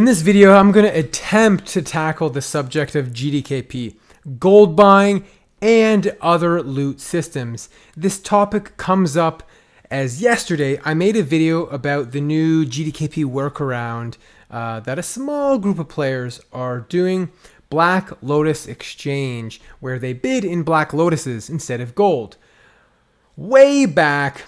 In this video, I'm going to attempt to tackle the subject of GDKP, gold buying, and other loot systems. This topic comes up as yesterday I made a video about the new GDKP workaround that a small group of players are doing, Black Lotus Exchange, where they bid in Black Lotuses instead of gold. Way back,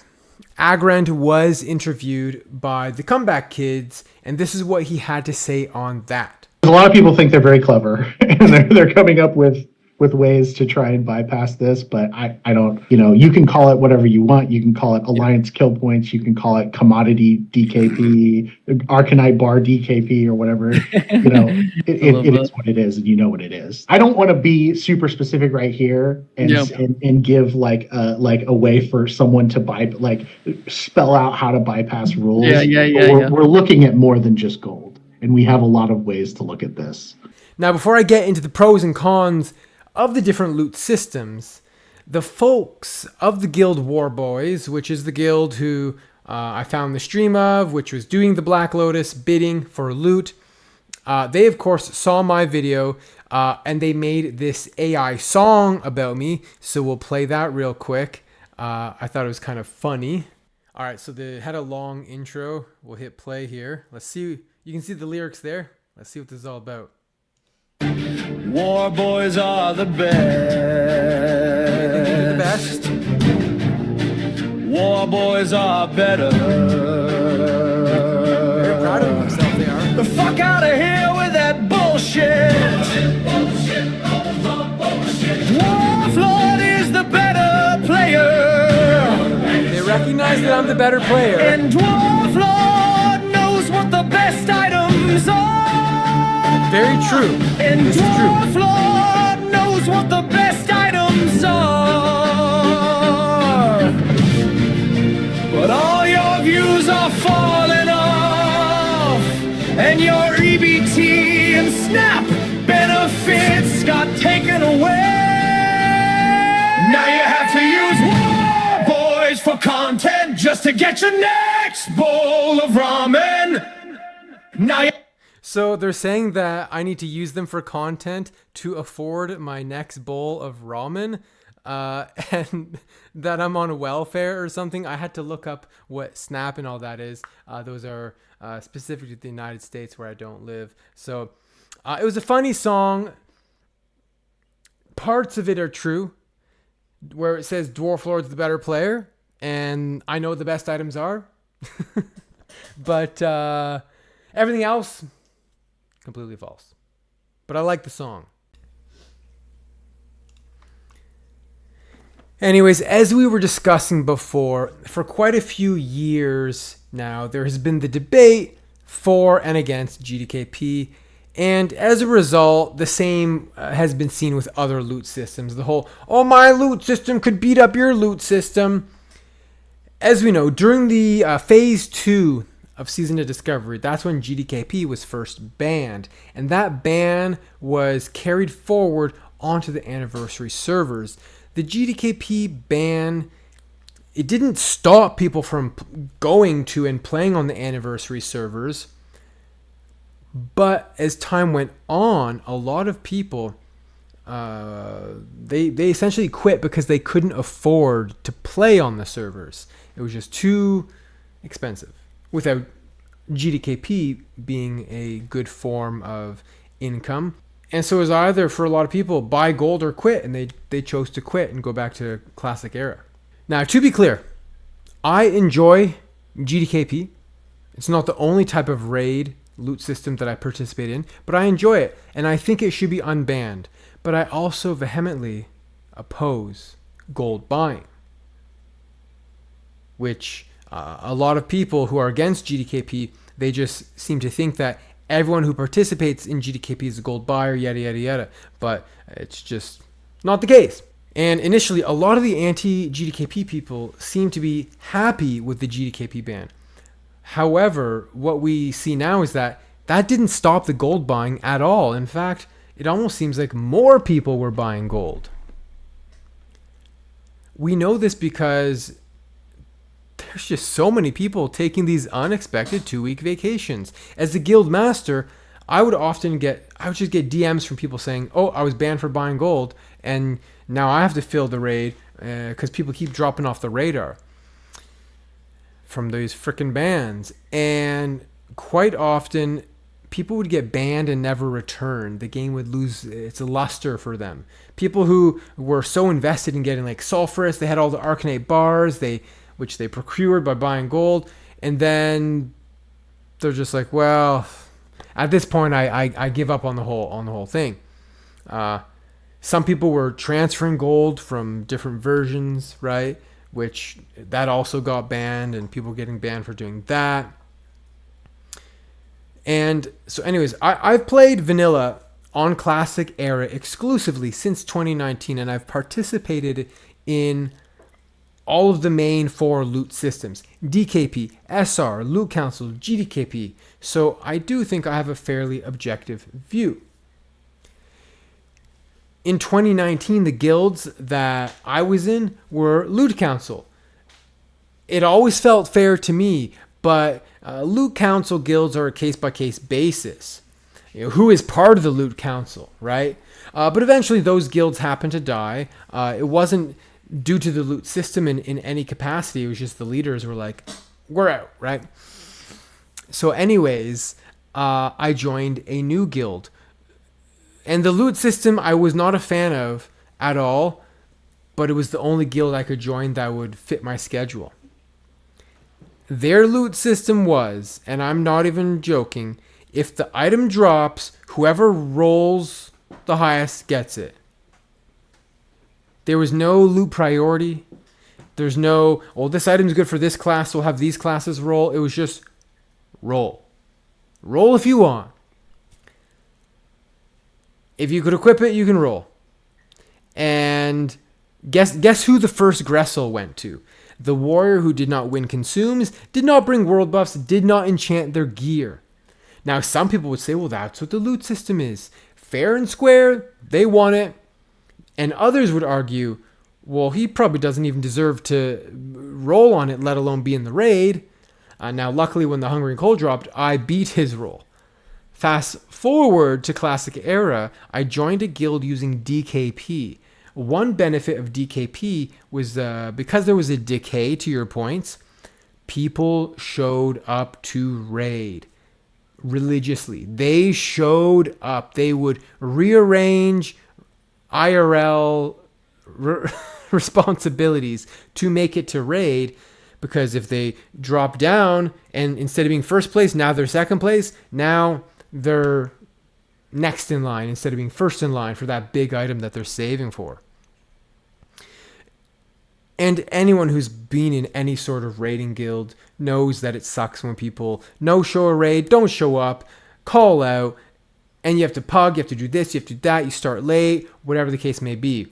Agrand was interviewed by the Comeback Kids, and this is what he had to say on that. A lot of people think they're very clever, and they're coming up with ways to try and bypass this, but I don't, you can call it whatever you want. You can call it Alliance Kill Points. You can call it Commodity DKP, Arcanite Bar DKP, or whatever. It is what it is, and you know what it is. I don't want to be super specific right here and give like a way for someone to spell out how to bypass rules. We're looking at more than just gold, and we have a lot of ways to look at this. Now, before I get into the pros and cons of the different loot systems, the folks of the guild War Boys, which is the guild who I found the stream of, which was doing the Black Lotus bidding for loot, they of course saw my video and they made this AI song about me, so we'll play that real quick. I thought it was kind of funny. All right, so they had a long intro. We'll hit play here. Let's see. You can see the lyrics there. Let's see what this is all about. War boys are the best. They're the best. War boys are better. Very proud of themselves, they are. The fuck out of here with that bullshit. Dwarf Lord is the better player. They recognize that I'm the better player. And Dwarf Lord knows what the best items are. Very true. And this is true. Dwarf Lord knows what the best items are. But all your views are falling off, and your EBT and SNAP benefits got taken away. Now you have to use War Boys for content just to get your next bowl of ramen. Now So they're saying that I need to use them for content to afford my next bowl of ramen, and that I'm on welfare or something. I had to look up what SNAP and all that is. Those are specific to the United States where I don't live. So it was a funny song. Parts of it are true, where it says Dwarf Lord's the better player, and I know what the best items are. But everything else, completely false. But I like the song. Anyways, as we were discussing before, for quite a few years now, there has been the debate for and against GDKP. And as a result, the same has been seen with other loot systems. The whole, oh, my loot system could beat up your loot system. As we know, during the phase 2 of Season of Discovery, that's when GDKP was first banned, and that ban was carried forward onto the anniversary servers. The GDKP ban, it didn't stop people from going to and playing on the anniversary servers, but as time went on, a lot of people they essentially quit because they couldn't afford to play on the servers. It was just too expensive, without GDKP being a good form of income. And so it was either, for a lot of people, buy gold or quit, and they chose to quit and go back to Classic Era. Now, to be clear, I enjoy GDKP. It's not the only type of raid loot system that I participate in, but I enjoy it, and I think it should be unbanned. But I also vehemently oppose gold buying, which a lot of people who are against GDKP, they just seem to think that everyone who participates in GDKP is a gold buyer, yada, yada, yada. But it's just not the case. And initially, a lot of the anti-GDKP people seem to be happy with the GDKP ban. However, what we see now is that didn't stop the gold buying at all. In fact, it almost seems like more people were buying gold. We know this because there's just so many people taking these unexpected 2-week vacations. As the guild master, I would just get DMs from people saying, "Oh, I was banned for buying gold, and now I have to fill the raid because people keep dropping off the radar from these freaking bans." And quite often, people would get banned and never return. The game would lose its luster for them. People who were so invested in getting like sulfurous, they had all the Arcanate bars, which they procured by buying gold, and then they're just like, well, at this point, I give up on the whole thing. Some people were transferring gold from different versions, right? Which that also got banned, and people getting banned for doing that. And so anyways, I've played vanilla on Classic Era exclusively since 2019, and I've participated in all of the main 4 loot systems: DKP, SR, Loot Council, GDKP. So I do think I have a fairly objective view. In 2019, the guilds that I was in were Loot Council. It always felt fair to me, but Loot Council guilds are a case-by-case basis. Who is part of the Loot Council, right? But eventually those guilds happened to die. It wasn't due to the loot system in any capacity. It was just the leaders were like, we're out, right? So anyways, I joined a new guild. And the loot system I was not a fan of at all, but it was the only guild I could join that would fit my schedule. Their loot system was, and I'm not even joking, if the item drops, whoever rolls the highest gets it. There was no loot priority. There's no, oh, this item's good for this class, so we'll have these classes roll. It was just roll. Roll if you want. If you could equip it, you can roll. And guess who the first Gressel went to? The warrior who did not win consumes, did not bring world buffs, did not enchant their gear. Now, some people would say, well, that's what the loot system is. Fair and square, they won it. And others would argue, well, he probably doesn't even deserve to roll on it, let alone be in the raid. Now, luckily, when the Hungry and Cold dropped, I beat his roll. Fast forward to Classic Era, I joined a guild using DKP. One benefit of DKP was because there was a decay to your points, people showed up to raid religiously. They showed up. They would rearrange IRL responsibilities to make it to raid, because if they drop down and instead of being first place, now they're second place, now they're next in line instead of being first in line for that big item that they're saving for. And anyone who's been in any sort of raiding guild knows that it sucks when people no-show a raid, don't show up, call out, and you have to pug, you have to do this, you have to do that, you start late, whatever the case may be.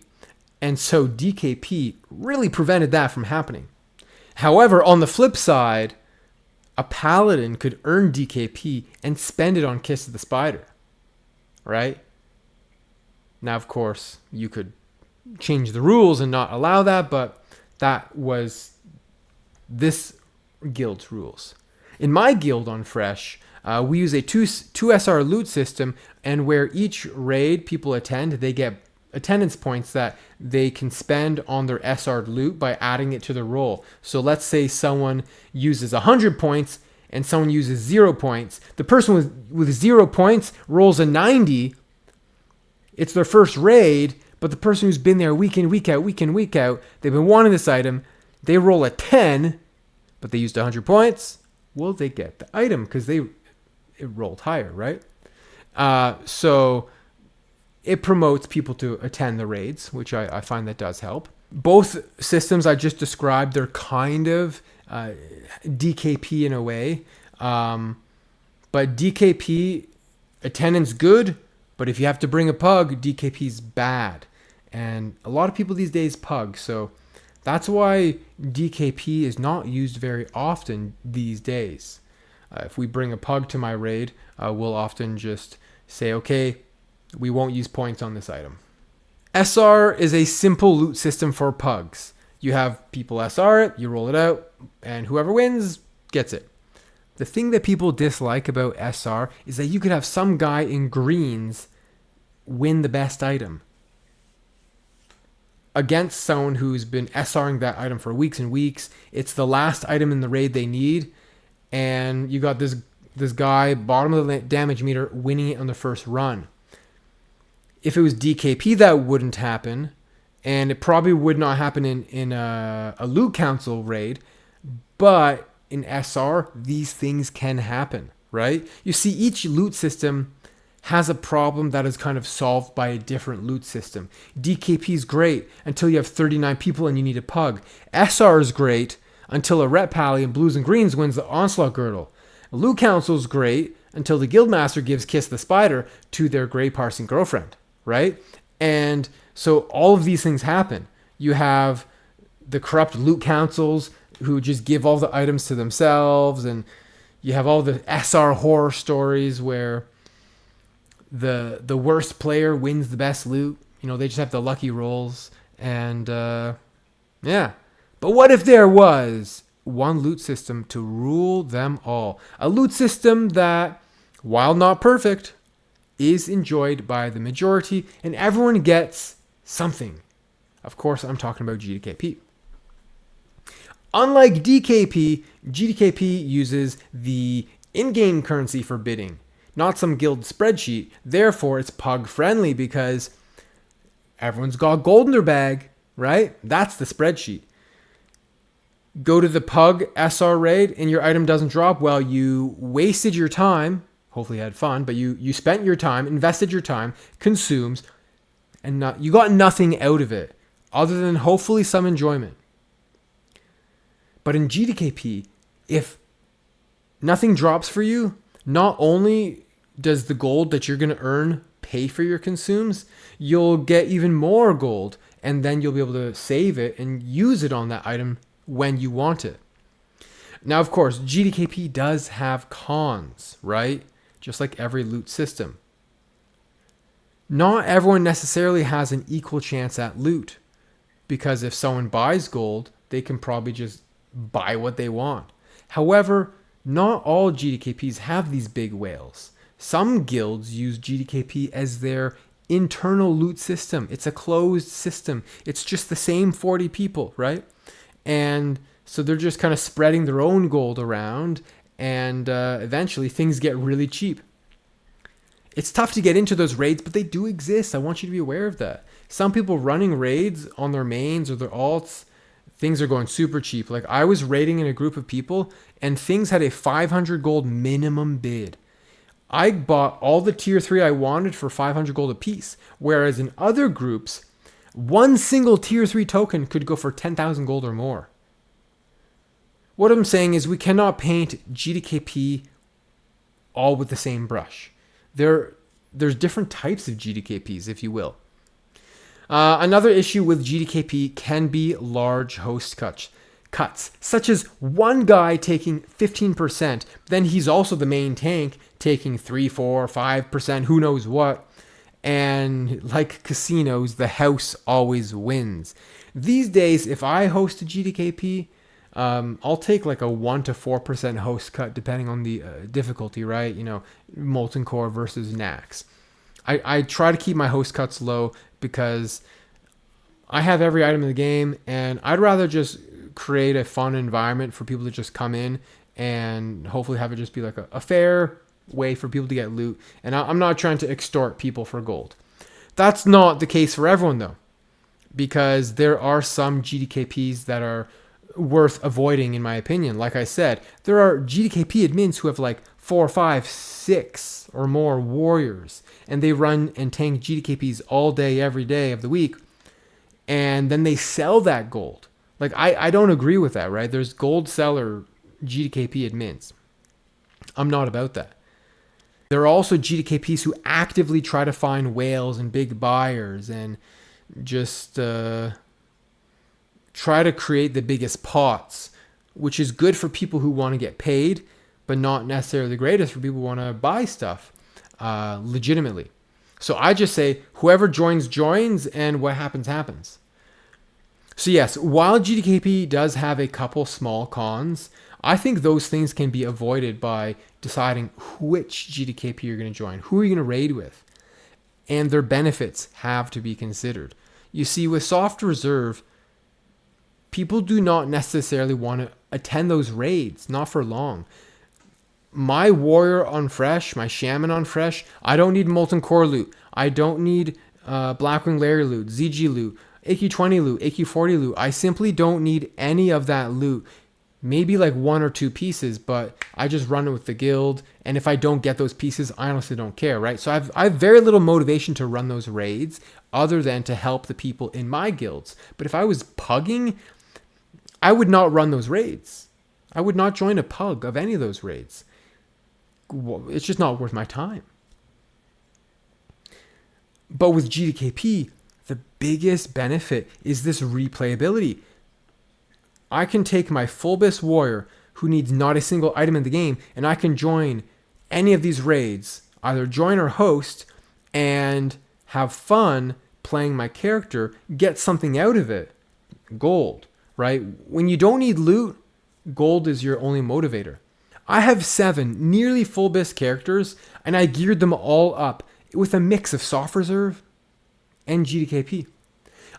And so DKP really prevented that from happening. However, on the flip side, a paladin could earn DKP and spend it on Kiss of the Spider, right? Now, of course, you could change the rules and not allow that, but that was this guild's rules. In my guild on Fresh, we use a 2 SR loot system, and where each raid people attend, they get attendance points that they can spend on their SR loot by adding it to the roll. So let's say someone uses 100 points and someone uses 0 points. The person with 0 points rolls a 90. It's their first raid, but the person who's been there week in, week out, they've been wanting this item, they roll a 10, but they used 100 points. Well, they get the item because it rolled higher, right? So it promotes people to attend the raids, which I find that does help. Both systems I just described, they're kind of DKP in a way. But DKP, attendance good, but if you have to bring a pug, DKP's bad. And a lot of people these days pug, so that's why DKP is not used very often these days. If we bring a pug to my raid, we'll often just say, okay, we won't use points on this item. SR is a simple loot system for pugs. You have people SR it, you roll it out, and whoever wins gets it. The thing that people dislike about SR is that you could have some guy in greens win the best item against someone who's been SRing that item for weeks and weeks. It's the last item in the raid they need, and you got this guy, bottom of the damage meter, winning it on the first run. If it was DKP, that wouldn't happen, and it probably would not happen in a loot council raid, but in SR, these things can happen, right? You see, each loot system has a problem that is kind of solved by a different loot system. DKP is great until you have 39 people and you need a pug. SR is great until a Ret Pally in blues and greens wins the Onslaught Girdle. Loot Council is great until the Guildmaster gives Kiss the Spider to their Grey Parsing girlfriend, right? And so all of these things happen. You have the corrupt loot councils who just give all the items to themselves, and you have all the SR horror stories where the worst player wins the best loot. You know, they just have the lucky rolls, and yeah. But what if there was one loot system to rule them all? A loot system that, while not perfect, is enjoyed by the majority, and everyone gets something. Of course, I'm talking about GDKP. Unlike DKP, GDKP uses the in-game currency for bidding, not some guild spreadsheet. Therefore, it's pug friendly because everyone's got gold in their bag, right? That's the spreadsheet. Go to the pug SR raid and your item doesn't drop. Well, you wasted your time. Hopefully you had fun, but you spent your time, invested your time, consumes, and you got nothing out of it other than hopefully some enjoyment. But in GDKP, if nothing drops for you, not only does the gold that you're going to earn pay for your consumes, you'll get even more gold, and then you'll be able to save it and use it on that item when you want it. Now, of course, GDKP does have cons, right? Just like every loot system. Not everyone necessarily has an equal chance at loot, because if someone buys gold, they can probably just buy what they want. However, not all GDKPs have these big whales. Some guilds use GDKP as their internal loot system. It's a closed system. It's just the same 40 people, right? And so they're just kind of spreading their own gold around, and eventually things get really cheap. It's tough to get into those raids, but they do exist. I want you to be aware of that. Some people running raids on their mains or their alts, things are going super cheap. Like, I was raiding in a group of people, and things had a 500 gold minimum bid. I bought all the tier 3 I wanted for 500 gold a piece, whereas in other groups, one single tier 3 token could go for 10,000 gold or more. What I'm saying is we cannot paint GDKP all with the same brush. There's different types of GDKPs, if you will. Another issue with GDKP can be large host cuts, such as one guy taking 15%, then he's also the main tank taking 3, 4, 5%, who knows what. And like casinos, the house always wins. These days, if I host a GDKP, I'll take like a 1 to 4% host cut depending on the difficulty, right? You know, Molten Core versus Nax. I try to keep my host cuts low because I have every item in the game, and I'd rather just create a fun environment for people to just come in and hopefully have it just be like a fair way for people to get loot. And I'm not trying to extort people for gold. That's not the case for everyone though, because there are some GDKPs that are worth avoiding in my opinion. Like I said, there are GDKP admins who have like 4, 5, 6 or more warriors, and they run and tank GDKPs all day, every day of the week, and then they sell that gold. Like, I don't agree with that, right? There's gold seller GDKP admins. I'm not about that. There are also GDKPs who actively try to find whales and big buyers and just try to create the biggest pots, which is good for people who want to get paid, but not necessarily the greatest for people who want to buy stuff legitimately. So I just say whoever joins, and what happens. So yes, while GDKP does have a couple small cons, I think those things can be avoided by deciding which GDKP you're going to join, who are you going to raid with, and their benefits have to be considered. You see, with soft reserve, people do not necessarily want to attend those raids, not for long. My warrior on fresh, my shaman on fresh, I don't need molten core loot. I don't need Blackwing Larry loot, ZG loot, AQ20 loot, AQ40 loot. I simply don't need any of that loot. Maybe like 1 or 2 pieces, but I just run it with the guild. And if I don't get those pieces, I honestly don't care, right? So I have very little motivation to run those raids other than to help the people in my guilds. But if I was pugging, I would not run those raids. I would not join a pug of any of those raids. It's just not worth my time. But with GDKP, the biggest benefit is this replayability. I can take my full bis warrior who needs not a single item in the game, and I can join any of these raids, either join or host, and have fun playing my character, get something out of it. Gold, right? When you don't need loot, gold is your only motivator. I have 7 nearly full bis characters, and I geared them all up with a mix of soft reserve and GDKP.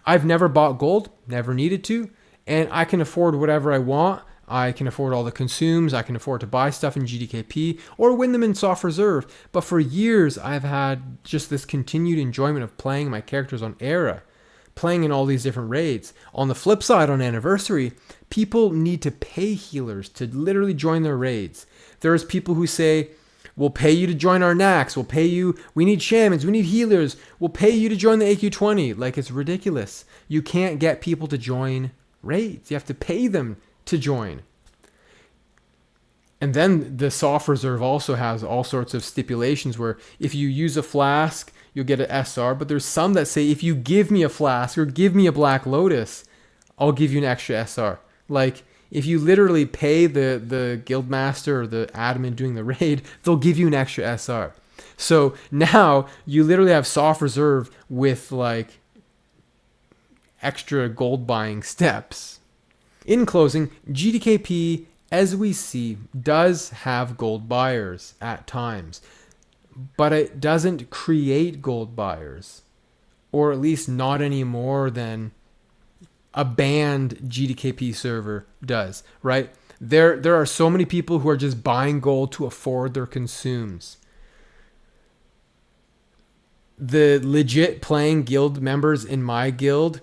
I've never bought gold, never needed to, and I can afford whatever I want. I can afford all the consumes. I can afford to buy stuff in GDKP or win them in soft reserve. But for years, I've had just this continued enjoyment of playing my characters on Era, playing in all these different raids. On the flip side, on Anniversary, people need to pay healers to literally join their raids. There's people who say, we'll pay you to join our Nax. We'll pay you. We need shamans. We need healers. We'll pay you to join the AQ20. Like, it's ridiculous. You can't get people to join raids. You have to pay them to join. And then the soft reserve also has all sorts of stipulations where if you use a flask, you'll get an SR. But there's some that say if you give me a flask or give me a Black Lotus, I'll give you an extra SR. Like, if you literally pay the guild master or the admin doing the raid, they'll give you an extra SR. So now you literally have soft reserve with like extra gold buying steps. In closing, GDKP, as we see, does have gold buyers at times, but it doesn't create gold buyers, or at least not any more than a banned GDKP server does, right? There are so many people who are just buying gold to afford their consumes. The legit playing guild members in my guild,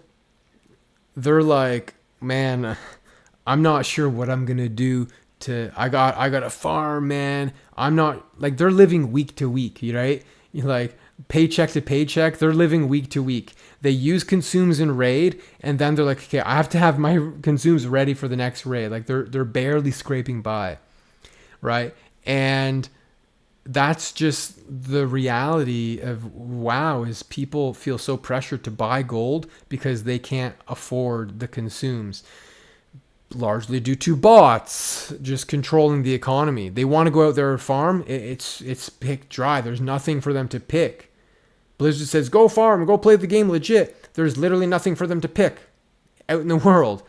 they're like, man, I'm not sure what I'm gonna do I got a farm, man. I'm not, like, they're living week to week, right? You're like paycheck to paycheck. They're living week to week. They use consumes in raid, and then they're like, okay, I have to have my consumes ready for the next raid. Like, they're barely scraping by, right? And that's just the reality of WoW, is people feel so pressured to buy gold because they can't afford the consumes, largely due to bots just controlling the economy. They want to go out there and farm. It's picked dry. There's nothing for them to pick. Blizzard says, go farm, go play the game legit. There's literally nothing for them to pick out in the world.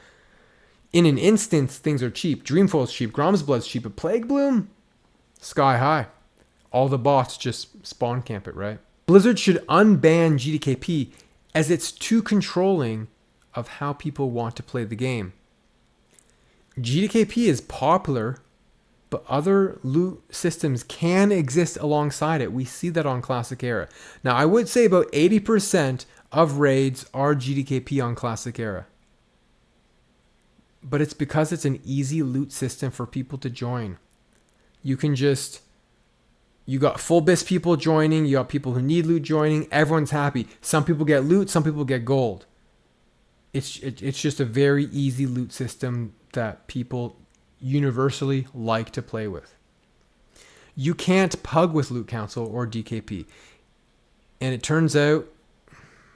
In an instance, things are cheap. Dreamfall's cheap. Grom's Blood's cheap. But Plague Bloom, sky high. All the bots just spawn camp it, right? Blizzard should unban GDKP as it's too controlling of how people want to play the game. GDKP is popular, but other loot systems can exist alongside it. We see that on Classic Era. Now, I would say about 80% of raids are GDKP on Classic Era. But it's because it's an easy loot system for people to join. You got full bis people joining, you got people who need loot joining, everyone's happy. Some people get loot, some people get gold. It's just a very easy loot system that people universally like to play with. You can't pug with Loot Council or DKP. And it turns out,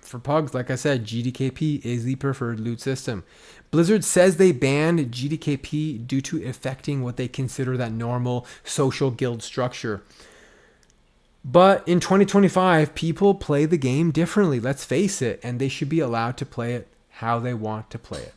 for pugs, like I said, GDKP is the preferred loot system. Blizzard says they banned GDKP due to affecting what they consider that normal social guild structure. But in 2025, people play the game differently, let's face it, and they should be allowed to play it how they want to play it.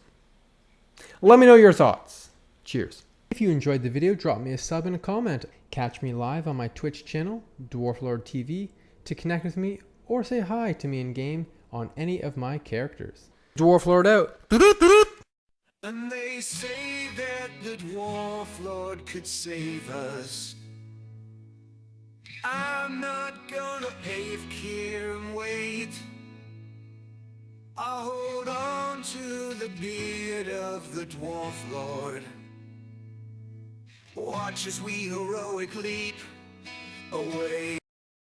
Let me know your thoughts. Cheers. If you enjoyed the video, drop me a sub and a comment. Catch me live on my Twitch channel, Dwarflord TV, to connect with me or say hi to me in game on any of my characters. Dwarflord out. And they say that the Dwarf Lord could save us. I'm not gonna pave here and wait. I'll hold on to the beard of the Dwarf Lord. Watch as we heroic leap away.